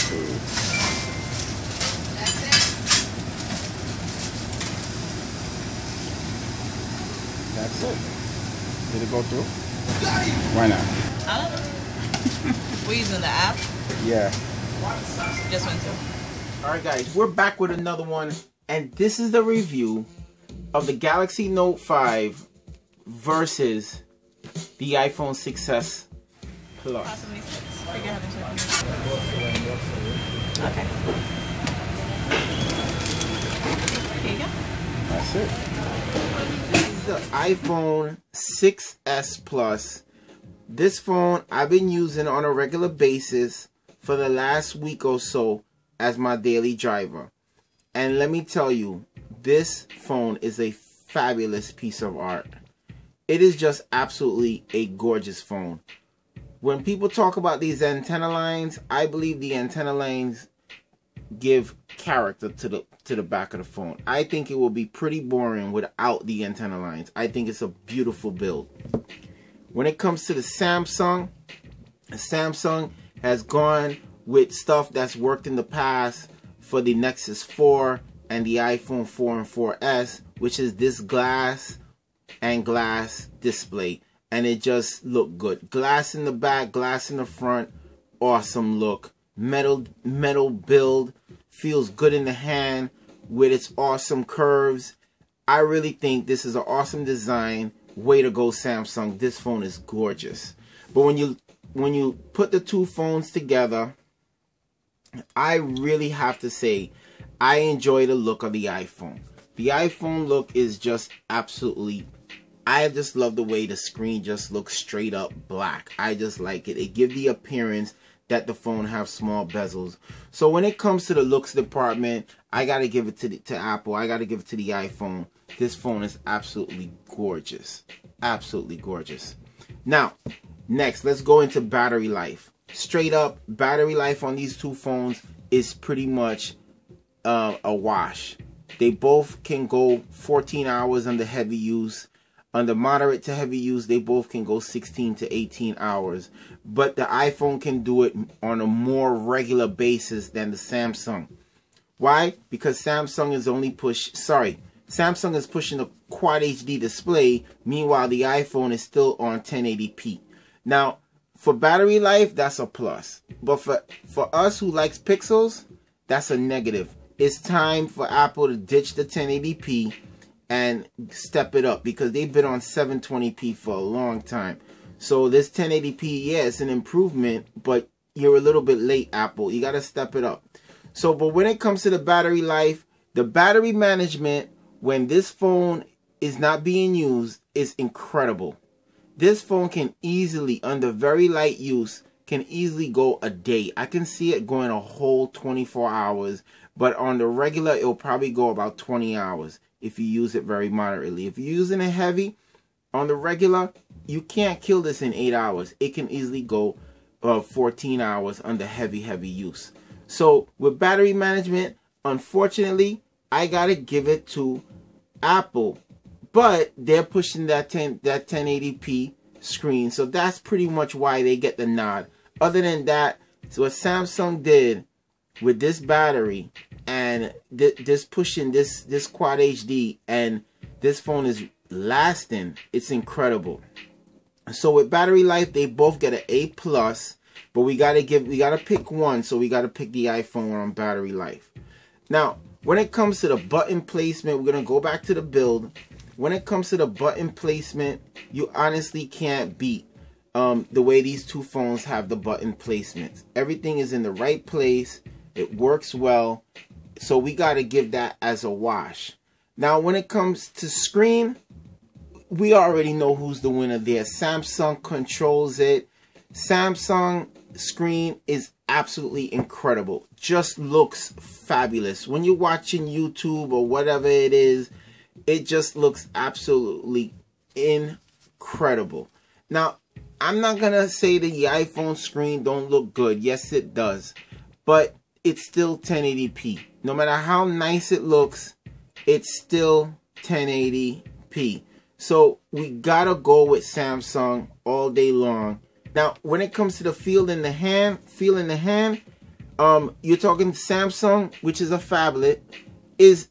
That's it. Did it go through? Why not? I don't know. We're using the app? Yeah. Just went through. Alright guys, we're back with another one, and this is the review of the Galaxy Note 5 versus the iPhone 6s Plus. Possibly 6. Figure how to okay. Here you go. That's it. This is the iPhone 6s Plus. This phone I've been using on a regular basis for the last week or so as my daily driver. And let me tell you, this phone is a fabulous piece of art. It is just absolutely a gorgeous phone. When people talk about these antenna lines, I believe the antenna lines give character to the back of the phone. I think it will be pretty boring without the antenna lines. I think it's a beautiful build. When it comes to the Samsung has gone with stuff that's worked in the past for the Nexus 4 and the iPhone 4 and 4S, which is this glass and glass display, and it just looked good. Glass in the back, glass in the front, awesome look. Metal build, feels good in the hand with its awesome curves. I really think this is an awesome design. Way to go, Samsung. This phone is gorgeous. But when you put the two phones together, I really have to say I enjoy the look of the iPhone. The iPhone look is just absolutely, I just love the way the screen just looks straight up black. I just like it. It gives the appearance that the phone have small bezels. So when it comes to the looks department, I gotta give it to Apple. I gotta give it to the iPhone. This phone is absolutely gorgeous. Absolutely gorgeous. Now, next, let's go into battery life. Straight up, battery life on these two phones is pretty much a wash. They both can go 14 hours under heavy use. Under moderate to heavy use, they both can go 16 to 18 hours. But the iPhone can do it on a more regular basis than the Samsung. Why? Because Samsung is Samsung is pushing a Quad HD display. Meanwhile, the iPhone is still on 1080p. Now, for battery life, that's a plus. But for us who likes pixels, that's a negative. It's time for Apple to ditch the 1080p and step it up, because they've been on 720p for a long time. So this 1080p, yeah, it's an improvement, but you're a little bit late, Apple. You got to step it up. So, but when it comes to the battery life, the battery management, when this phone is not being used, is incredible. This phone can easily, under very light use, can easily go a day. I can see it going a whole 24 hours, but on the regular, it'll probably go about 20 hours if you use it very moderately. If you're using it heavy, on the regular, you can't kill this in 8 hours. It can easily go 14 hours under heavy use. So with battery management, unfortunately, I gotta give it to Apple. But they're pushing that 1080p screen, so that's pretty much why they get the nod. Other than that, so what Samsung did with this battery and this pushing this Quad HD, and this phone is lasting, it's incredible. So with battery life, they both get an A+, but we gotta pick one, so we gotta pick the iPhone on battery life. Now, when it comes to the button placement, we're gonna go back to the build. When it comes to the button placement, you honestly can't beat the way these two phones have the button placements. Everything is in the right place. It works well. So we got to give that as a wash. Now, when it comes to screen, we already know who's the winner there. Samsung controls it. Samsung screen is absolutely incredible. Just looks fabulous. When you're watching YouTube or whatever it is, it just looks absolutely incredible. Now, I'm not going to say the iPhone screen don't look good. Yes, it does. But it's still 1080p. No matter how nice it looks, it's still 1080p. So we got to go with Samsung all day long. Now, when it comes to the feel in the hand, You're talking Samsung, which is a phablet, is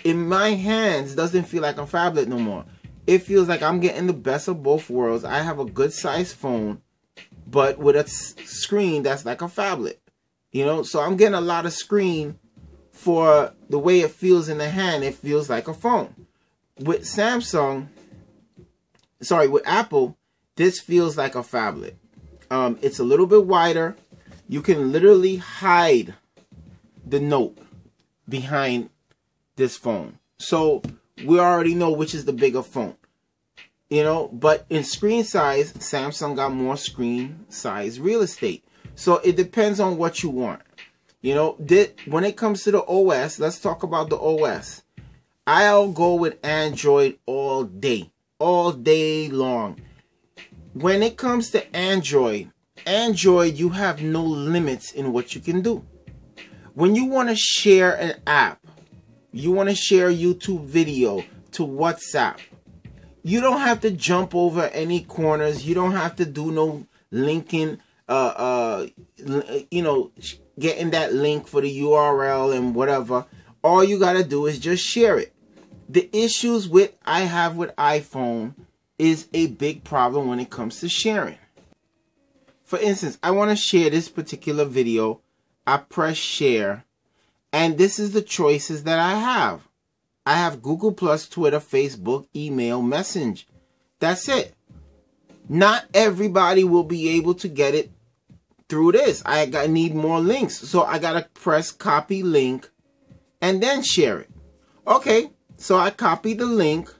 in my hands doesn't feel like a phablet no more. It feels like I'm getting the best of both worlds. I have a good sized phone, but with a screen that's like a phablet, you know. So I'm getting a lot of screen for the way it feels in the hand. It feels like a phone. With with Apple, this feels like a phablet. It's a little bit wider. You can literally hide the Note behind this phone. So we already know which is the bigger phone. You know, but in screen size, Samsung got more screen size real estate. So it depends on what you want. You know, when it comes to the OS, let's talk about the OS. I'll go with Android all day long. When it comes to Android, you have no limits in what you can do. When you want to share an app, you want to share a YouTube video to WhatsApp, you don't have to jump over any corners. You don't have to do no linking, you know, getting that link for the URL and whatever. All you got to do is just share it. The issues I have with iPhone is a big problem when it comes to sharing. For instance, I want to share this particular video. I press share, and this is the choices that I have. I have Google+, Twitter, Facebook, email, Messenger. That's it. Not everybody will be able to get it through this. I need more links. So I got to press copy link and then share it. Okay, so I copy the link.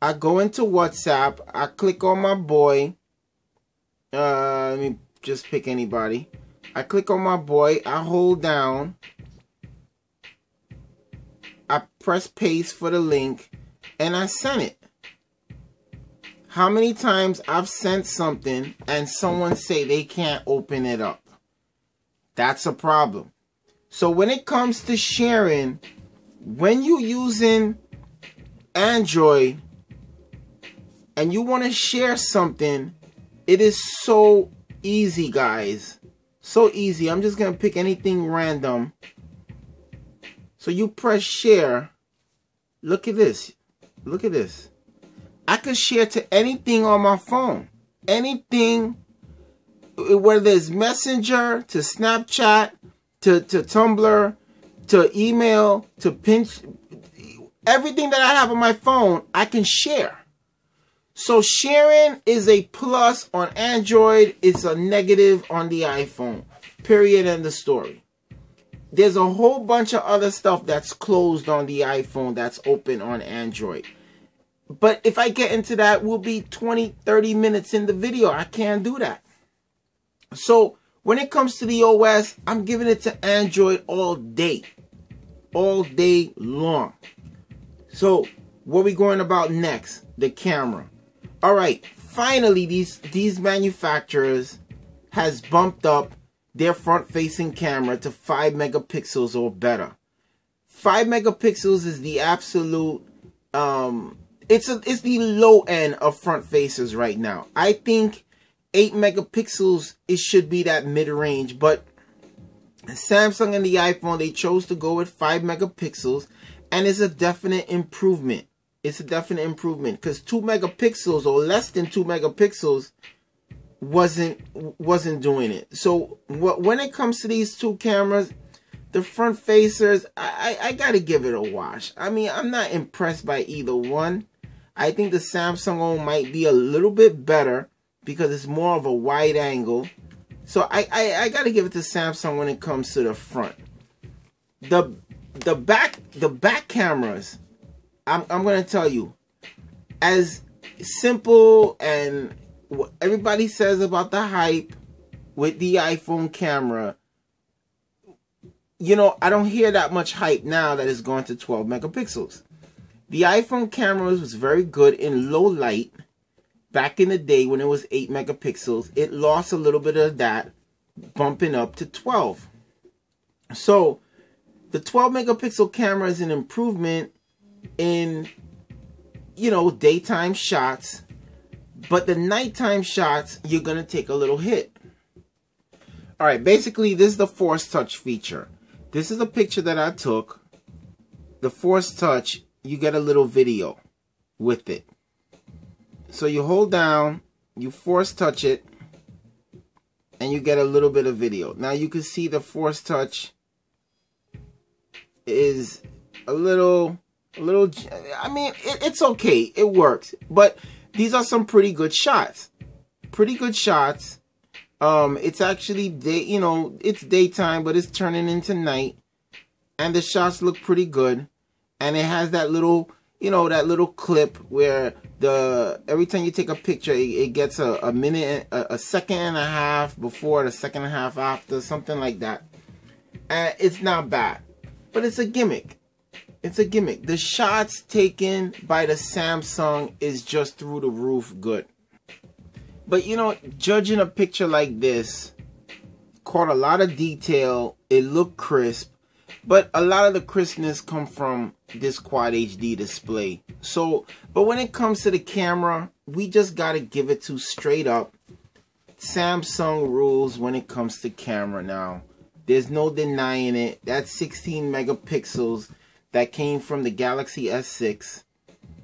I go into WhatsApp. I click on my boy. Let me just pick anybody. I click on my boy. I hold down. I press paste for the link and I send it. How many times I've sent something and someone say they can't open it up? That's a problem. So when it comes to sharing, when you're using Android and you want to share something, it is so easy, guys. So easy. I'm just going to pick anything random. So you press share. Look at this. Look at this. I can share to anything on my phone. Anything, whether it's Messenger, to Snapchat, to Tumblr, to email, to Pinch. Everything that I have on my phone, I can share. So sharing is a plus on Android. It's a negative on the iPhone. Period. End of story. There's a whole bunch of other stuff that's closed on the iPhone that's open on Android. But if I get into that, we'll be 20, 30 minutes in the video. I can't do that. So when it comes to the OS, I'm giving it to Android all day. All day long. So what are we going about next? The camera. All right. Finally, these manufacturers has bumped up their front-facing camera to 5 megapixels or better. 5 megapixels is the absolute, it's the low end of front faces right now. I think 8 megapixels, it should be that mid-range, but Samsung and the iPhone, they chose to go with 5 megapixels, and it's a definite improvement. It's a definite improvement because 2 megapixels or less than 2 megapixels wasn't doing it. So when it comes to these two cameras, the front facers, I gotta give it a wash. I mean, I'm not impressed by either one. I think the Samsung one might be a little bit better because it's more of a wide angle. So I gotta give it to Samsung when it comes to the front. The back cameras, I'm gonna tell you, as simple and what everybody says about the hype with the iPhone camera, you know, I don't hear that much hype now that it's going to 12 megapixels. The iPhone camera was very good in low light back in the day when it was 8 megapixels. It lost a little bit of that, bumping up to 12. So the 12 megapixel camera is an improvement in, you know, daytime shots. But the nighttime shots, you're going to take a little hit. Alright, basically this is the Force Touch feature. This is a picture that I took. The Force Touch, you get a little video with it. So you hold down, you Force Touch it, and you get a little bit of video. Now you can see the Force Touch is a little, I mean, it's okay. It works. But these are some pretty good shots. Pretty good shots. It's actually you know, it's daytime, but it's turning into night, and the shots look pretty good. And it has that little, you know, that little clip where every time you take a picture, it gets a minute, a second and a half before, the second and a half after, something like that. And it's not bad, but it's a gimmick. It's a gimmick. The shots taken by the Samsung is just through the roof good. But you know, judging a picture like this, caught a lot of detail. It looked crisp, but a lot of the crispness come from this Quad HD display. So, but when it comes to the camera, we just gotta give it to straight up Samsung rules when it comes to camera now. There's no denying it. That 16 megapixels that came from the Galaxy S6,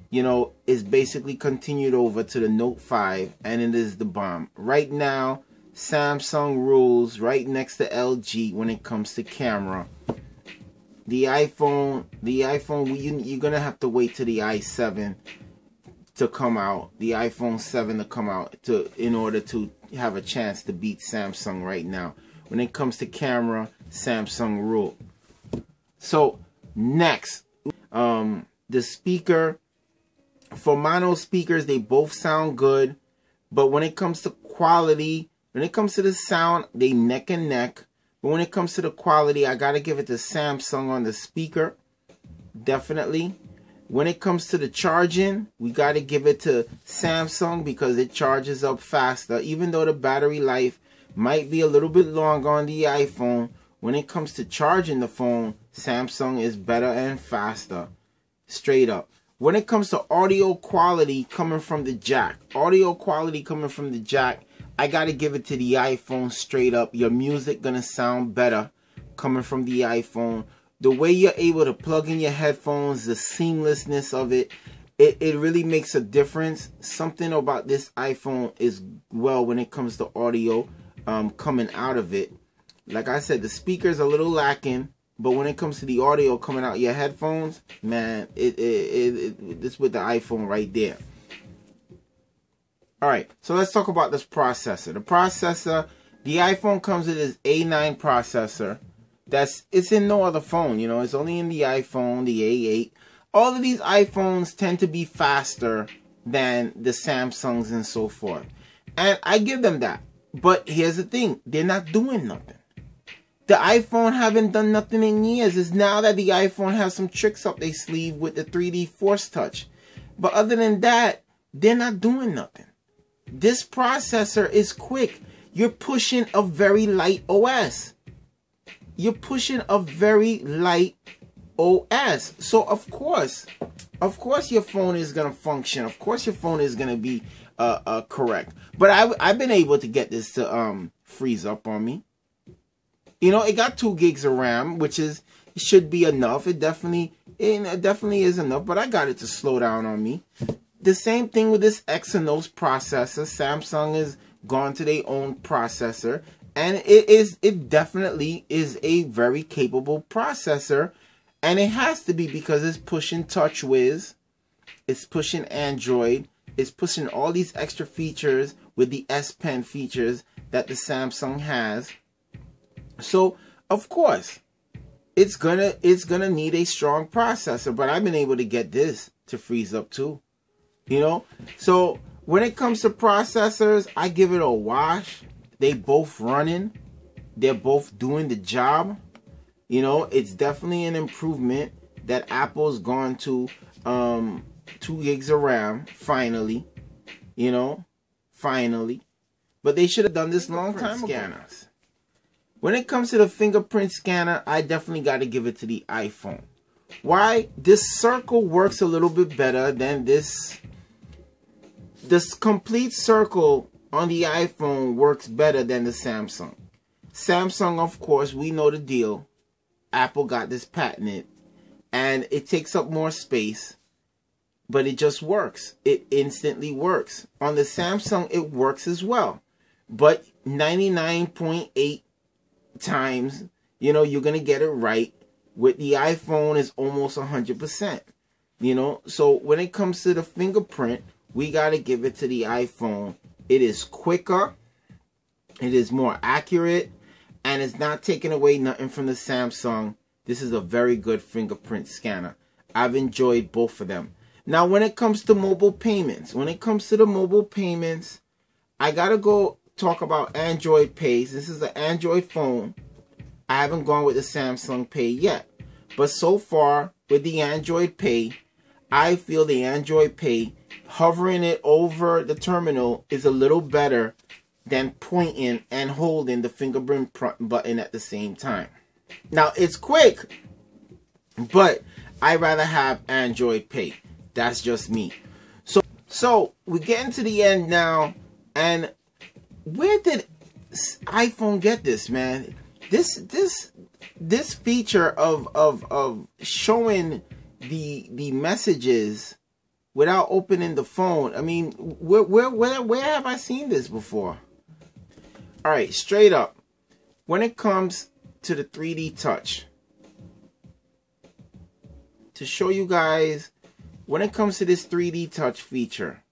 you know, is basically continued over to the Note 5, and it is the bomb. Right now, Samsung rules right next to LG when it comes to camera. The iPhone, you're gonna have to wait till the i7 to come out, the iPhone 7 to come out in order to have a chance to beat Samsung right now. When it comes to camera, Samsung rule. So next, the speaker. For mono speakers, they both sound good, but when it comes to quality, when it comes to the sound, they neck and neck. But when it comes to the quality, I gotta give it to Samsung on the speaker, definitely. When it comes to the charging, we gotta give it to Samsung because it charges up faster. Even though the battery life might be a little bit longer on the iPhone, when it comes to charging the phone, Samsung is better and faster, straight up. When it comes to audio quality coming from the jack, I gotta give it to the iPhone straight up. Your music gonna sound better coming from the iPhone. The way you're able to plug in your headphones, the seamlessness of it, it really makes a difference. Something about this iPhone is, well, when it comes to audio coming out of it. Like I said, the speaker's a little lacking. But when it comes to the audio coming out your headphones, man, it's with the iPhone right there. Alright, so let's talk about this processor. The processor, the iPhone comes with this A9 processor. It's in no other phone, you know. It's only in the iPhone, the A8. All of these iPhones tend to be faster than the Samsungs and so forth. And I give them that. But here's the thing. They're not doing nothing. The iPhone haven't done nothing in years. It's now that the iPhone has some tricks up their sleeve with the 3D Force Touch. But other than that, they're not doing nothing. This processor is quick. You're pushing a very light OS. You're pushing a very light OS. So of course your phone is going to function. Of course your phone is going to be correct. But I've been able to get this to freeze up on me. You know, it got 2 gigs of RAM, which should be enough. It definitely is enough, but I got it to slow down on me. The same thing with this Exynos processor. Samsung has gone to their own processor, and it definitely is a very capable processor, and it has to be because it's pushing TouchWiz, it's pushing Android, it's pushing all these extra features with the S Pen features that the Samsung has. So of course it's gonna need a strong processor, but I've been able to get this to freeze up too, you know. So when it comes to processors, I give it a wash. They both running, they're both doing the job. You know, it's definitely an improvement that Apple's gone to 2 gigs of RAM finally, you know, finally. But they should have done this long time ago. When it comes to the fingerprint scanner, I definitely got to give it to the iPhone. Why? This circle works a little bit better than this. This complete circle on the iPhone works better than the Samsung. Samsung, of course, we know the deal. Apple got this patented, and it takes up more space, but it just works. It instantly works. On the Samsung, it works as well, but 99.8 times, you know, you're gonna get it right. With the iPhone, is almost 100%. You know, so when it comes to the fingerprint, we gotta give it to the iPhone. It is quicker, it is more accurate, and it's not taking away nothing from the Samsung. This is a very good fingerprint scanner. I've enjoyed both of them. Now, when it comes to mobile payments, I gotta go talk about Android Pay. This is an Android phone. I haven't gone with the Samsung Pay yet. But so far, with the Android Pay, I feel the Android Pay, hovering it over the terminal is a little better than pointing and holding the fingerprint button at the same time. Now, it's quick, but I'd rather have Android Pay. That's just me. So we're getting to the end now, and where did iPhone get this, man? This feature of showing the messages without opening the phone. I mean, where have I seen this before? All right, straight up, when it comes to the 3D touch, to show you guys, when it comes to this 3D touch feature,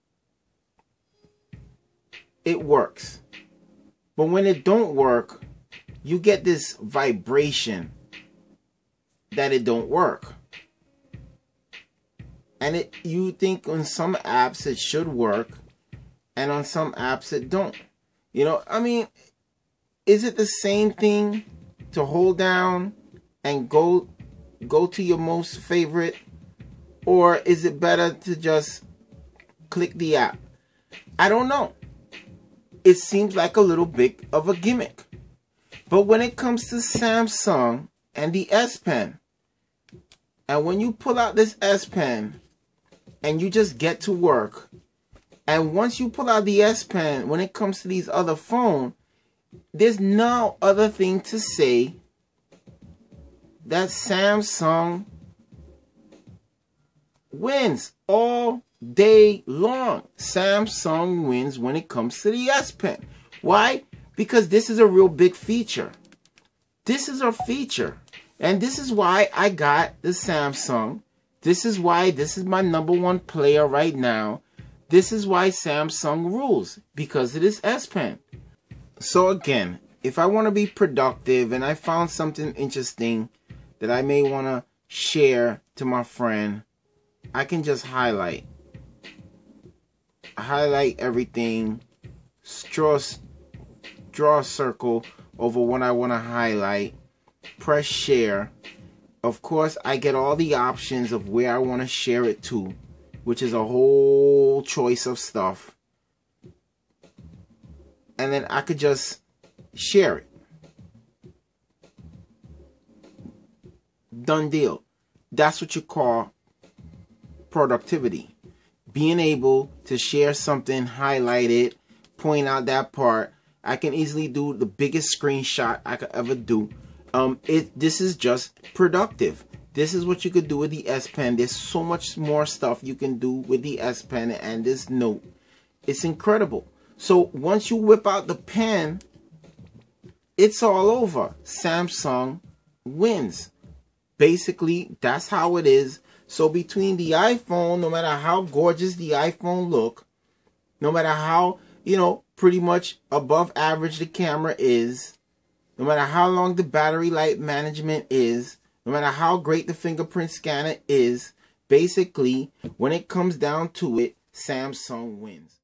it works. But when it don't work, you get this vibration that it don't work. And you think on some apps it should work, and on some apps it don't. You know, I mean, is it the same thing to hold down and go to your most favorite, or is it better to just click the app? I don't know. It seems like a little bit of a gimmick. But when it comes to Samsung and the S Pen, and when you pull out this S Pen and you just get to work, and once you pull out the S Pen, when it comes to these other phones, there's no other thing to say that Samsung wins all day long. Samsung wins when it comes to the S Pen. Why? Because this is a real big feature. This is a feature. And this is why I got the Samsung. This is why this is my #1 player right now. This is why Samsung rules. Because of this S Pen. So again, if I want to be productive and I found something interesting that I may want to share to my friend, I can just highlight everything, draw a circle over what I want to highlight, press share. Of course, I get all the options of where I want to share it to, which is a whole choice of stuff. And then I could just share it. Done deal. That's what you call productivity. Being able to share something, highlight it, point out that part. I can easily do the biggest screenshot I could ever do. This is just productive. This is what you could do with the S Pen. There's so much more stuff you can do with the S Pen and this Note. It's incredible. So once you whip out the pen, it's all over. Samsung wins. Basically, that's how it is. So between the iPhone, no matter how gorgeous the iPhone look, no matter how, you know, pretty much above average the camera is, no matter how long the battery life management is, no matter how great the fingerprint scanner is, basically, when it comes down to it, Samsung wins.